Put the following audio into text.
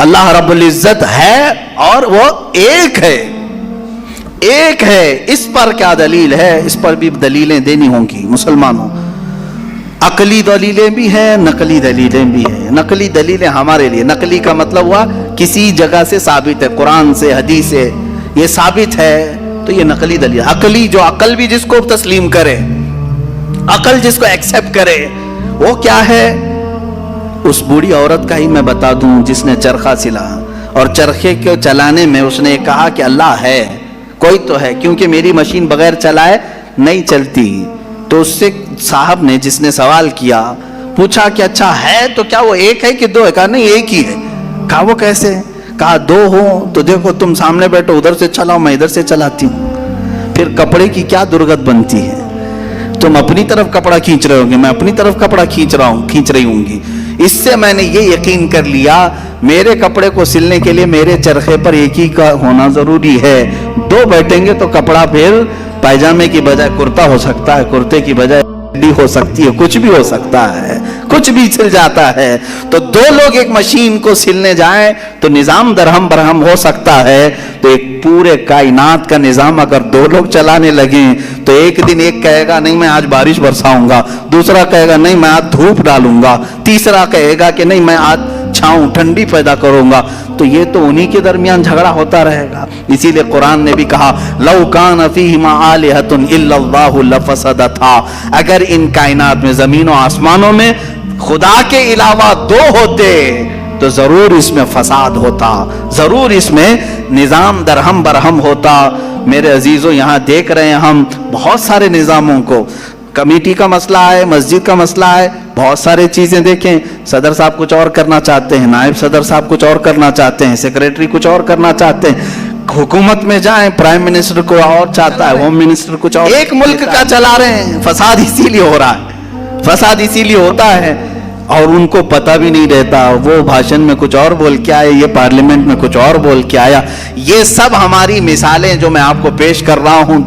اللہ رب العزت ہے اور وہ ایک ہے، ایک ہے۔ اس پر کیا دلیل ہے؟ اس پر بھی دلیلیں دینی ہوں گی مسلمانوں۔ عقلی دلیلیں بھی ہیں، نقلی دلیلیں بھی ہیں۔ نقلی دلیلیں ہمارے لیے، نقلی کا مطلب ہوا کسی جگہ سے ثابت ہے، قرآن سے، حدیث سے یہ ثابت ہے تو یہ نقلی دلیل۔ عقلی، جو عقل بھی جس کو تسلیم کرے، عقل جس کو ایکسپٹ کرے، وہ کیا ہے؟ اس بوڑھی عورت کا ہی میں بتا دوں جس نے چرخہ سلا اور چرخے کو چلانے میں اس نے کہا کہ اللہ ہے، کوئی تو ہے، کیونکہ میری مشین بغیر چلائے نہیں چلتی۔ تو اس سے صاحب نے، جس نے سوال کیا، پوچھا کہ اچھا ہے تو کیا وہ ایک ہے کہ دو ہے؟ کہا نہیں ایک ہی ہے۔ کہا وہ کیسے؟ کہا دو ہو تو دیکھو تم سامنے بیٹھو، ادھر سے چلاؤ، میں ادھر سے چلاتی ہوں، پھر کپڑے کی کیا درگت بنتی ہے؟ تم اپنی طرف کپڑا کھینچ رہے ہوں گے، میں اپنی طرف کپڑا کھینچ رہی ہوں گی۔ اس سے میں نے یہ یقین کر لیا میرے کپڑے کو سلنے کے لیے میرے چرخے پر ایک ہی کا ہونا ضروری ہے۔ دو بیٹھیں گے تو کپڑا پھر پائجامے کی بجائے کرتا ہو سکتا ہے، کرتے کی بجائے چڈی ہو سکتی ہے، کچھ بھی ہو سکتا ہے، کچھ بھی سل جاتا ہے۔ تو دو لوگ ایک مشین کو سلنے جائیں تو نظام درہم برہم ہو سکتا ہے، تو ایک پورے کائنات کا نظام اگر دو لوگ چلانے لگیں تو ایک دن ایک کہے گا نہیں میں آج بارش برساؤں گا، دوسرا کہے گا نہیں میں آج دھوپ ڈالوں گا، تیسرا کہے گا کہ نہیں میں آج چھاؤں ٹھنڈی پیدا کروں گا، تو یہ تو انہی کے درمیان جھگڑا ہوتا رہے گا۔ اسی لیے قرآن نے بھی کہا لَوْ كَانَ فِيهِمَا آلِهَةٌ إِلَّا اللَّهُ لَفَسَدَتَا، اگر ان کائنات میں، زمین و آسمانوں میں خدا کے علاوہ دو ہوتے تو ضرور اس میں فساد ہوتا، ضرور اس میں نظام درہم برہم ہوتا۔ میرے عزیزوں، یہاں دیکھ رہے ہیں ہم بہت سارے نظاموں کو، کمیٹی کا مسئلہ ہے، مسجد کا مسئلہ ہے، بہت سارے چیزیں دیکھیں، صدر صاحب کچھ اور کرنا چاہتے ہیں، نائب صدر صاحب کچھ اور کرنا چاہتے ہیں، سیکریٹری کچھ اور کرنا چاہتے ہیں، حکومت میں جائیں پرائم منسٹر کو اور چاہتا ہے، ہوم منسٹر کچھ اور، ایک ملک کا چلا رہے ہیں۔ فساد اسی لیے ہو رہا ہے، فساد اسی لیے ہوتا ہے اور ان کو پتہ بھی نہیں رہتا، وہ بھاشن میں کچھ اور بول کے آئے، یہ پارلیمنٹ میں کچھ اور بول کے آیا۔ یہ سب ہماری مثالیں جو میں آپ کو پیش کر رہا ہوں